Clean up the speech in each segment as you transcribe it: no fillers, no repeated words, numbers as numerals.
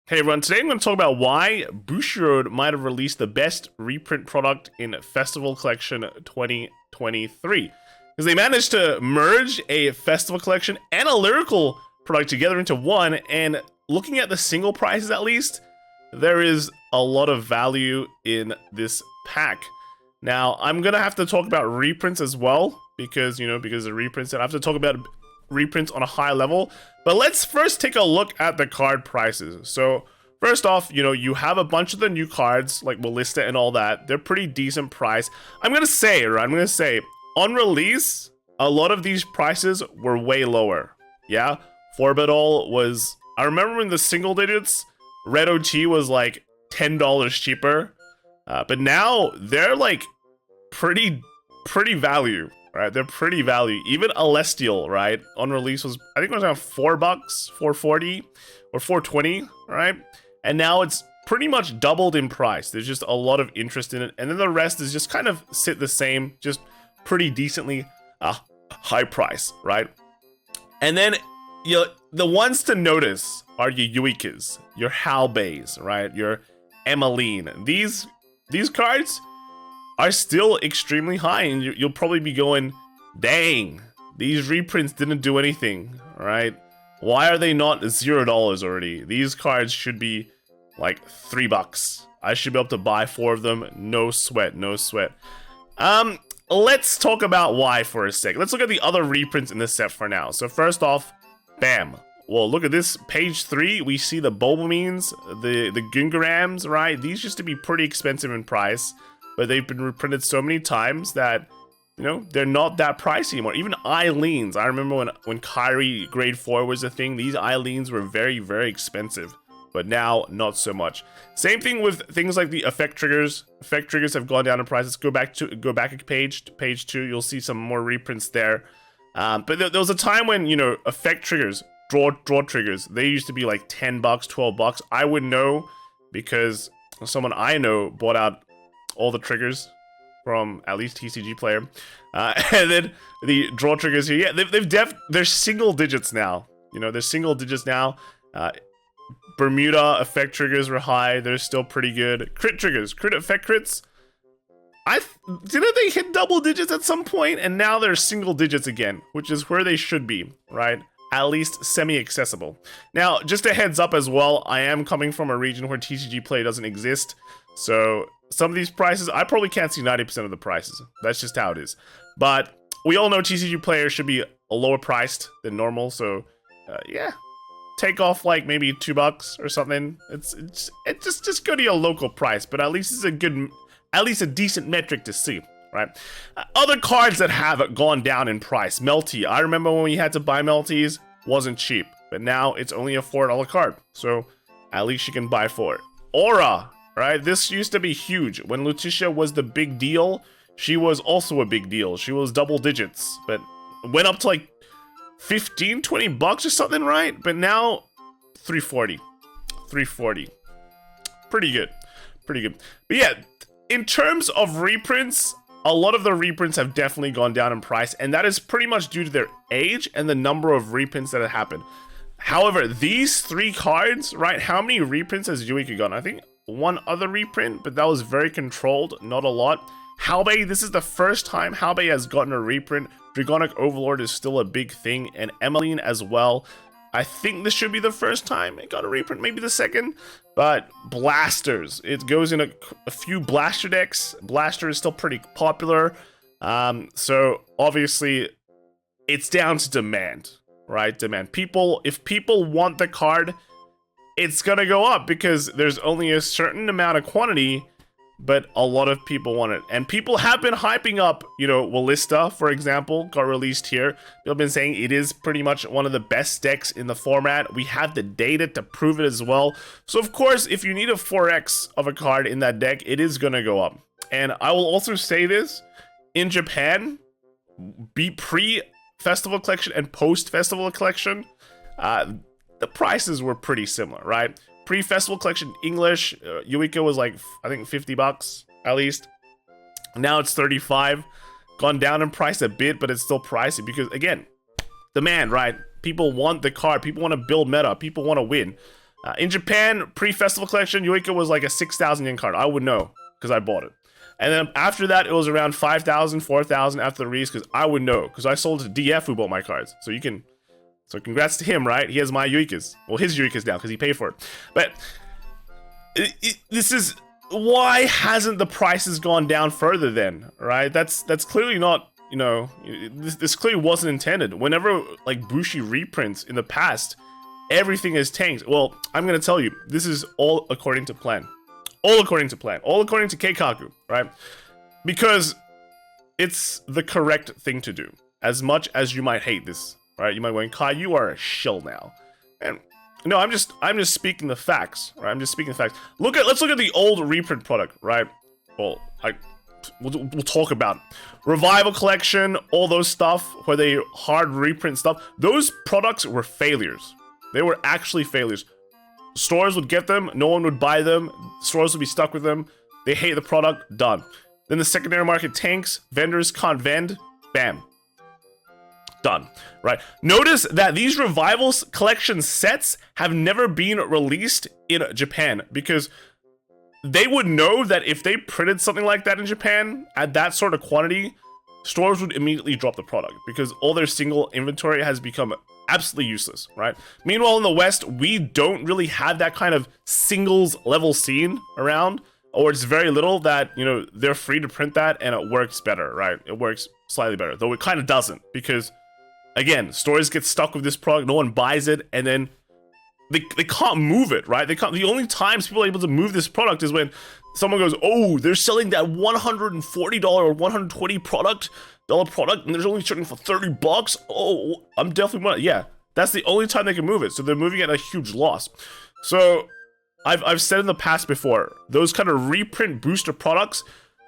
Hey everyone, today I'm going to talk about why Bushiroad might have released the best reprint product in Festival Collection 2023. Because they managed to merge a Festival Collection and a lyrical product together into one, and looking at the single prices at least, there is a lot of value in this pack. Now, I'm going to have to talk about reprints as well, because of reprints, and I have to talk about reprints on a high level. But let's first take a look at the card prices. So first off, you have a bunch of the new cards like Ballista and all that. They're pretty decent price. I'm gonna say on release, a lot of these prices were way lower. Yeah, Forbidol was, I remember in the single digits, Red OT was like $10 cheaper, but now they're like pretty value. Right, they're pretty value. Even Celestial, right, on release was, I think it was around $4, $4.40 or $4.20, right? And now it's pretty much doubled in price. There's just a lot of interest in it, and then the rest is just kind of sit the same, just pretty decently high price, right? And then the ones to notice are your Yuikas, your Halbeis, right, your Emmeline. These cards are still extremely high, and you'll probably be going, dang, these reprints didn't do anything, right? Why are they not $0 already? These cards should be like $3. I should be able to buy 4 of them, no sweat. Let's talk about why for a sec. Let's look at the other reprints in this set for now. So first off, bam. Well, look at this, page 3, we see the Bulbamines, the Gungarams, right? These used to be pretty expensive in price, but they've been reprinted so many times that, they're not that pricey anymore. Even Eileens, I remember when Kyrie grade 4 was a thing, these Eileens were very, very expensive, but now not so much. Same thing with things like the effect triggers. Effect triggers have gone down in price. Let's go back a page to page 2, you'll see some more reprints there. But there was a time when, effect triggers, draw triggers, they used to be like $10, $12. I would know because someone I know bought out all the triggers from at least TCG player, and then the draw triggers here. Yeah, they're single digits now. They're single digits now. Bermuda effect triggers were high. They're still pretty good. Crit triggers, crit effect crits. Didn't they hit double digits at some point? And now they're single digits again, which is where they should be, right? At least semi-accessible. Now, just a heads up as well, I am coming from a region where TCG play doesn't exist, so some of these prices, I probably can't see 90% of the prices. That's just how it is. But we all know TCG players should be a lower priced than normal, so yeah, take off like maybe $2 or something. It's just go to your local price, but at least it's at least a decent metric to see, right? Other cards that have gone down in price. Melty, I remember when we had to buy Melties, wasn't cheap, but now it's only a $4 card, so at least you can buy for it. Aura, right? This used to be huge. When Lutetia was the big deal, she was also a big deal. She was double digits, but went up to like $15, $20 or something, right? But now $3.40. Pretty good. But yeah, in terms of reprints, a lot of the reprints have definitely gone down in price, and that is pretty much due to their age and the number of reprints that have happened. However, these 3 cards, right? How many reprints has Yuika gotten? I think one other reprint, but that was very controlled, not a lot. Halbei, this is the first time Halbei has gotten a reprint. Dragonic Overlord is still a big thing, and Emmeline as well. I think this should be the first time it got a reprint, maybe the second. But Blasters, it goes in a few Blaster decks. Blaster is still pretty popular. So obviously, it's down to demand, right? Demand. If people want the card, it's gonna go up because there's only a certain amount of quantity, but a lot of people want it. And people have been hyping up, Wallista, for example, got released here. People have been saying it is pretty much one of the best decks in the format. We have the data to prove it as well. So of course, if you need a 4x of a card in that deck, it is gonna go up. And I will also say this, in Japan, be pre-festival collection and post-festival collection, the prices were pretty similar, right? Pre-festival collection English, Yuika was like, I think $50 at least. Now it's 35. Gone down in price a bit, but it's still pricey because, again, demand, right? People want the card. People want to build meta. People want to win. In Japan, pre-festival collection, Yoika was like a 6,000 yen card. I would know because I bought it. And then after that, it was around 5,000, 4,000 after the release because I would know because I sold to DF who bought my cards. So you can, so congrats to him, right? He has my Yoikas. Well, his Yoikas now because he paid for it. But this is, why hasn't the prices gone down further then, right? That's clearly not, you know, this clearly wasn't intended. Whenever like Bushi reprints in the past, everything is tanked. Well, I'm gonna tell you, this is all according to plan. All according to plan. All according to Keikaku, right? Because it's the correct thing to do. As much as you might hate this, right? You might go, Kai, you are a shill now. And no, I'm just speaking the facts, right? I'm just speaking the facts. Let's look at the old reprint product, right? Well, we'll talk about it. Revival collection, all those stuff where they hard reprint stuff. Those products were failures. They were actually failures. Stores would get them, no one would buy them, stores would be stuck with them, they hate the product, done. Then the secondary market tanks, vendors can't vend, bam. Done, right? Notice that these Revivals collection sets have never been released in Japan because they would know that if they printed something like that in Japan at that sort of quantity, stores would immediately drop the product because all their single inventory has become absolutely useless, right? Meanwhile, in the West, we don't really have that kind of singles level scene around, or it's very little that, you know, they're free to print that and it works better, right? It works slightly better, though it kind of doesn't because, again, stores get stuck with this product, no one buys it, and then they can't move it, right? They can't. The only times people are able to move this product is when someone goes, oh, they're selling that $140 or $120 product, and they're only selling for $30. Oh, I'm definitely want. Yeah, that's the only time they can move it. So they're moving at a huge loss. So I've said in the past before, those kind of reprint booster products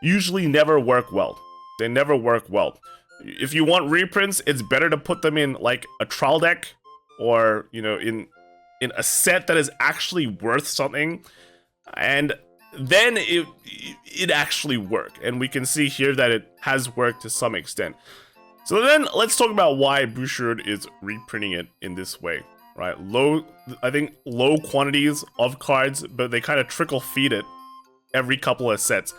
usually never work well. They never work well. If you want reprints, it's better to put them in like a trial deck or, you know, in a set that is actually worth something, and then it actually work. And we can see here that it has worked to some extent. So then let's talk about why Bushiroad is reprinting it in this way, right? I think low quantities of cards, but they kind of trickle feed it every couple of sets.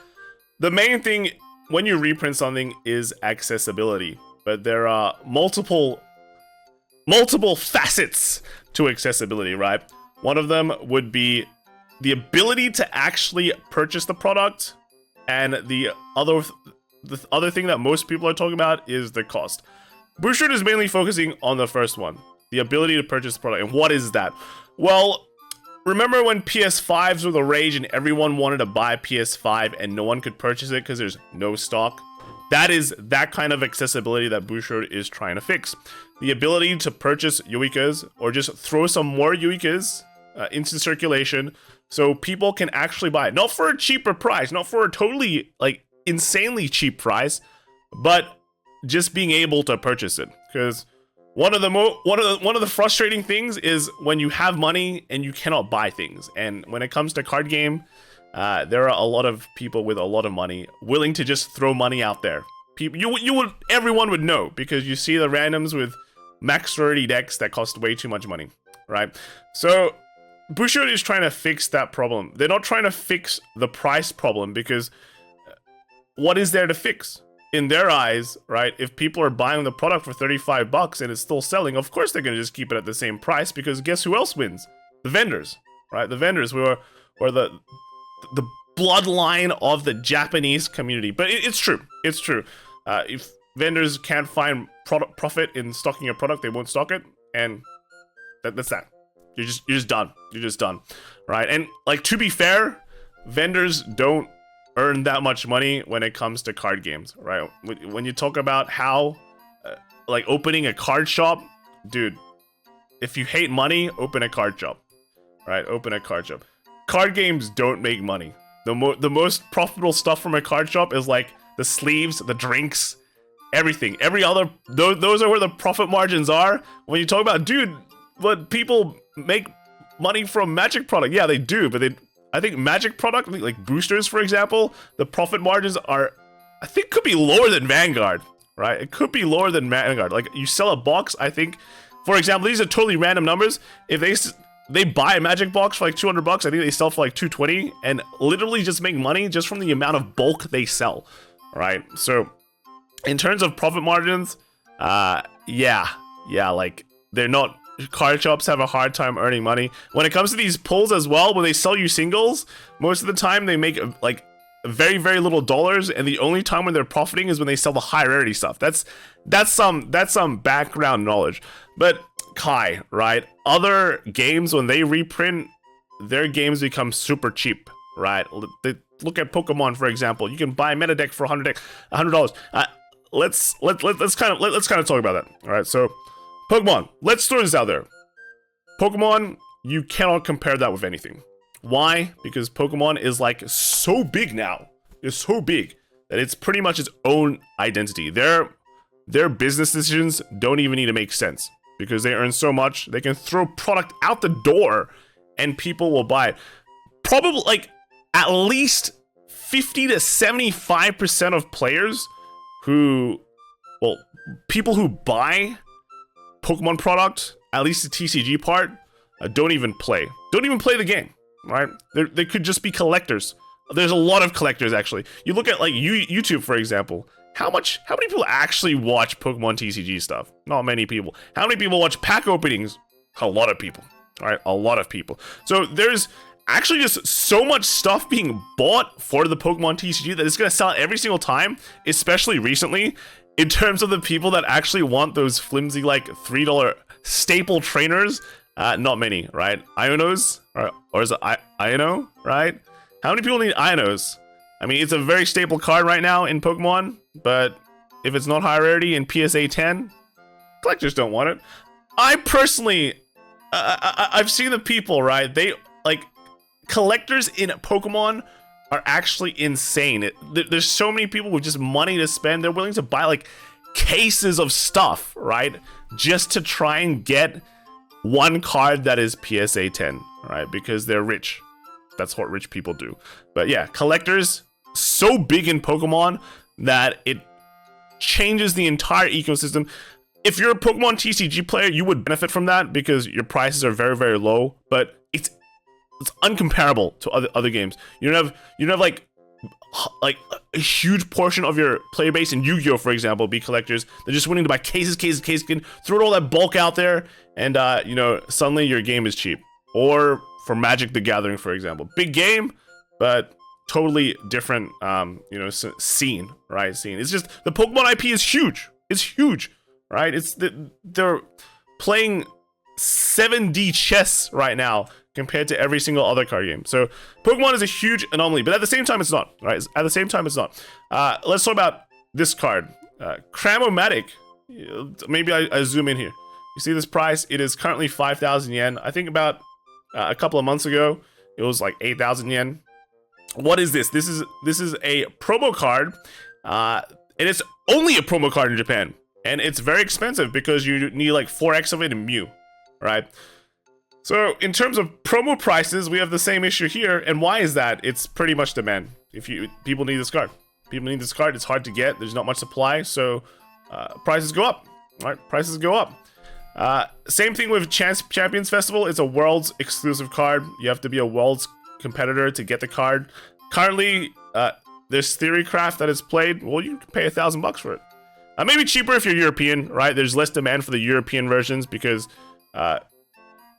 The main thing when you reprint something is accessibility, but there are multiple facets to accessibility, right? One of them would be the ability to actually purchase the product, and the other thing that most people are talking about is the cost. Bushiroad is mainly focusing on the first one, the ability to purchase the product. And what is that? Well, remember when PS5s were the rage and everyone wanted to buy PS5 and no one could purchase it because there's no stock? That is that kind of accessibility that Bushiroad is trying to fix. The ability to purchase Yoikas or just throw some more Yoikas into circulation so people can actually buy it. Not for a cheaper price, not for a totally like insanely cheap price, but just being able to purchase it. Because one of the frustrating things is when you have money and you cannot buy things. And when it comes to card game, there are a lot of people with a lot of money willing to just throw money out there. Everyone would know because you see the randoms with max rarity decks that cost way too much money, right? So Bushiroad is trying to fix that problem. They're not trying to fix the price problem because what is there to fix? In their eyes, right, if people are buying the product for $35 and it's still selling, of course they're going to just keep it at the same price because guess who else wins? The vendors, right? The vendors who are the bloodline of the Japanese community. But it's true. It's true. If vendors can't find profit in stocking a product, they won't stock it, and that's that. You're just done. You're just done, right? And like, to be fair, vendors don't earn that much money when it comes to card games, right? When you talk about how like opening a card shop, dude, if you hate money, open a card shop, right? Open a card shop. Card games don't make money. The most profitable stuff from a card shop is like the sleeves, the drinks, everything. Every other, those are where the profit margins are. When you talk about, dude, but people make money from Magic product. Yeah, they do, but I think Magic product, like boosters, for example, the profit margins are, I think, could be lower than Vanguard, right? It could be lower than Vanguard. Like, you sell a box, I think, for example, these are totally random numbers. If they buy a magic box for like 200 bucks. I think they sell for like 220 and literally just make money just from the amount of bulk they sell. All right. So in terms of profit margins, yeah, like they're not, card shops have a hard time earning money. When it comes to these pulls as well, when they sell you singles, most of the time they make like very, very little dollars, and the only time when they're profiting is when they sell the high rarity stuff. That's some background knowledge. But Kai, right? Other games, when they reprint, their games become super cheap, right? Look at Pokemon, for example. You can buy a meta deck for $100. Let's kind of talk about that. All right, so Pokemon. Let's throw this out there. Pokemon, you cannot compare that with anything. Why? Because Pokemon is like so big now. It's so big that it's pretty much its own identity. Their business decisions don't even need to make sense because they earn so much. They can throw product out the door and people will buy it. Probably like at least 50 to 75% of players people who buy Pokemon product, at least the TCG part, don't even play the game. Right? They could just be collectors. There's a lot of collectors actually. You look at like YouTube, for example. How many people actually watch Pokemon TCG stuff? Not many people. How many people watch pack openings? A lot of people. All right, a lot of people. So there's actually just so much stuff being bought for the Pokemon TCG that it's gonna sell every single time, especially recently. In terms of the people that actually want those flimsy like $3 staple trainers. Not many, right? Ionos, or is it Iono, right? How many people need Ionos? I mean, it's a very staple card right now in Pokemon, but if it's not high rarity in PSA 10, collectors don't want it. I personally, I've seen the people, right? They, like, collectors in Pokemon are actually insane. There's so many people with just money to spend. They're willing to buy, like, cases of stuff, right? Just to try and get one card that is PSA 10, right? Because they're rich. That's what rich people do. But yeah, collectors, so big in Pokemon that it changes the entire ecosystem. If you're a Pokemon TCG player, you would benefit from that because your prices are very, very low, but it's uncomparable to other games. You don't have like a huge portion of your player base in Yu-Gi-Oh, for example, be collectors. They're just willing to buy cases, throw all that bulk out there, and suddenly your game is cheap. Or for Magic the Gathering, for example, big game, but totally different, scene, right? It's just the Pokemon IP is huge. It's huge, right? They're playing 7D chess right now compared to every single other card game. So Pokemon is a huge anomaly, but at the same time, it's not, right? At the same time, it's not. Let's talk about this card, Cramomatic. Maybe I zoom in here. You see this price? It is currently 5,000 yen. I think about a couple of months ago, it was like 8,000 yen. What is this? This is a promo card, and it's only a promo card in Japan, and it's very expensive because you need like 4x of it in Mew, right? So in terms of promo prices, we have the same issue here, and why is that? It's pretty much demand. People need this card. People need this card. It's hard to get. There's not much supply, so prices go up. Right? Prices go up. Same thing with Champions Festival. It's a Worlds exclusive card. You have to be a Worlds competitor to get the card. Currently, there's Theorycraft that is played. Well, you can pay $1,000 for it. Maybe cheaper if you're European, right? There's less demand for the European versions because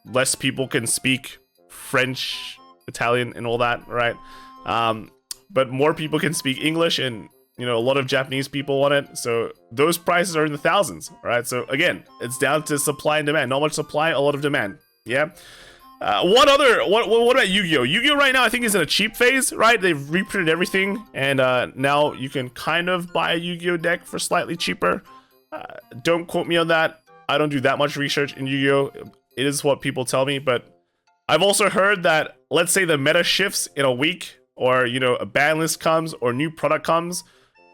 less people can speak French, Italian, and all that, right? But more people can speak English, and a lot of Japanese people want it. So those prices are in the thousands, right? So again, it's down to supply and demand. Not much supply, a lot of demand. Yeah. What about Yu-Gi-Oh? Yu-Gi-Oh right now I think is in a cheap phase, right? They've reprinted everything, and now you can kind of buy a Yu-Gi-Oh deck for slightly cheaper. Don't quote me on that. I don't do that much research in Yu-Gi-Oh. It is what people tell me, but I've also heard that, let's say the meta shifts in a week, or a ban list comes, or new product comes,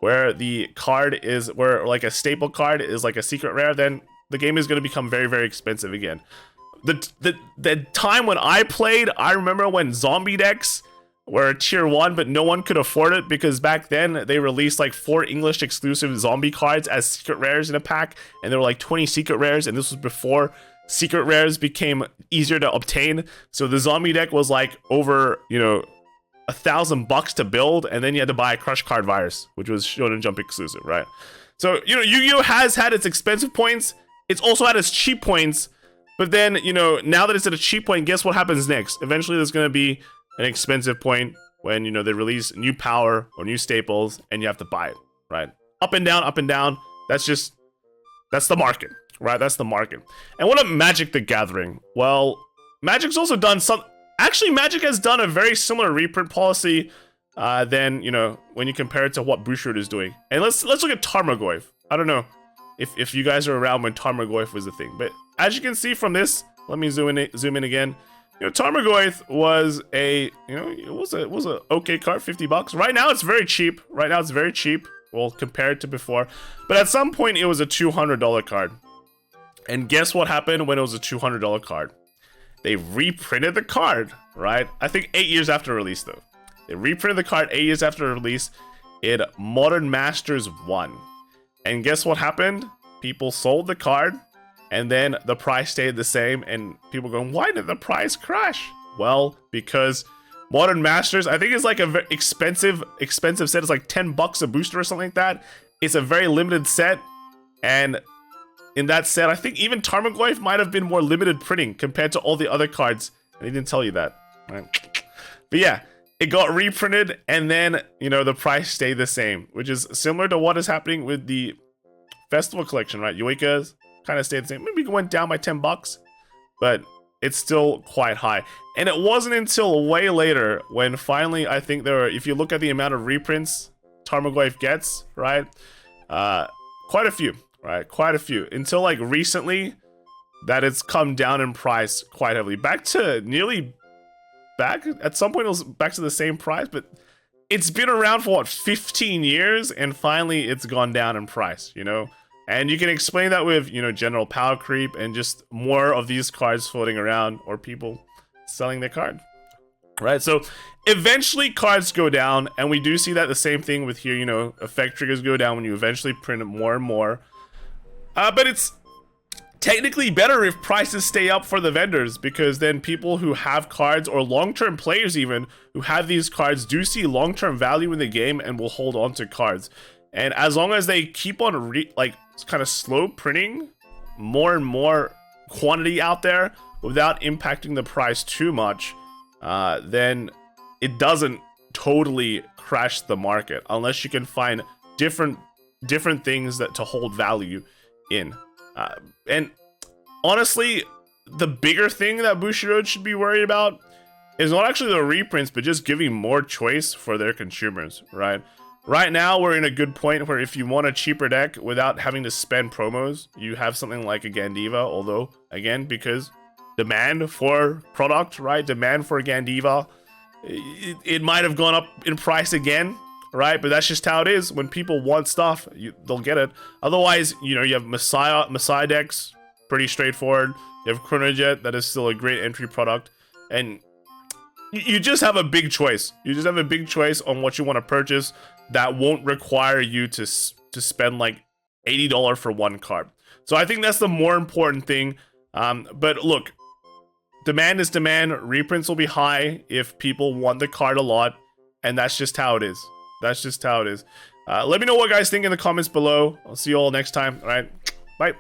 where the card is, where like a staple card is like a secret rare, then the game is going to become very, very expensive again. The time when I played, I remember when zombie decks were tier 1, but no one could afford it because back then they released like 4 English exclusive zombie cards as secret rares in a pack, and there were like 20 secret rares, and this was before secret rares became easier to obtain. So the zombie deck was like over, you know, $1,000 to build, and then you had to buy a Crush Card Virus, which was Shonen Jump exclusive, right? So, you know, Yu-Gi-Oh! Has had its expensive points. It's also had its cheap points. But then, you know, now that it's at a cheap point, guess what happens next? Eventually, there's going to be an expensive point when, you know, they release new power or new staples, and you have to buy it, right? Up and down, up and down. That's the market, right? That's the market. And what about Magic the Gathering? Well, Magic's also done some... Actually, Magic has done a very similar reprint policy than, you know, when you compare it to what Bushiroad is doing. And let's look at Tarmogoyf. I don't know if you guys are around when Tarmogoyf was a thing, but as you can see from this, let me zoom in again. You know, Tarmogoyf was a, you know, it was a okay card, $50. Right now it's very cheap. Right now it's very cheap. Well, compared to before, but at some point it was a $200 card. And guess what happened when it was a $200 card? They reprinted the card, right? I think 8 years after release, though. They reprinted the card 8 years after release in Modern Masters 1. And guess what happened? People sold the card, and then the price stayed the same, and people going, why did the price crash? Well, because Modern Masters, I think it's like a very expensive set. It's like $10 a booster or something like that. It's a very limited set, and in that set, I think even Tarmogoyf might have been more limited printing compared to all the other cards. And they didn't tell you that, right? But yeah, it got reprinted, and then, you know, the price stayed the same, which is similar to what is happening with the Festival Collection, right? Yoika's kind of stayed the same. Maybe it went down by $10, but it's still quite high. And it wasn't until way later when finally, I think there were, if you look at the amount of reprints Tarmogoyf gets, right? Quite a few. Right, quite a few. Until like recently, that it's come down in price quite heavily. Back at some point it was back to the same price, but it's been around for what, 15 years, and finally it's gone down in price, you know? And you can explain that with, you know, general power creep and just more of these cards floating around or people selling their card. Right, so eventually cards go down, and we do see that the same thing with here, you know, effect triggers go down when you eventually print more and more. But it's technically better if prices stay up for the vendors, because then people who have cards, or long-term players even, who have these cards do see long-term value in the game and will hold on to cards. And as long as they keep on like kind of slow printing more and more quantity out there without impacting the price too much, then it doesn't totally crash the market, unless you can find different things that to hold value in. And honestly, the bigger thing that Bushiroad should be worried about is not actually the reprints, but just giving more choice for their consumers, right? Right now, we're in a good point where if you want a cheaper deck without having to spend promos, you have something like a Gandiva, although, again, because demand for product, right? Demand for Gandiva, it might have gone up in price again, right? But that's just how it is. When people want stuff, they'll get it. Otherwise, you know, you have Messiah decks, pretty straightforward. You have Chronojet, that is still a great entry product. And you just have a big choice. You just have a big choice on what you want to purchase that won't require you to spend like $80 for one card. So I think that's the more important thing. But look, demand is demand. Reprints will be high if people want the card a lot. And that's just how it is. That's just how it is. Let me know what you guys think in the comments below. I'll see you all next time. All right, bye.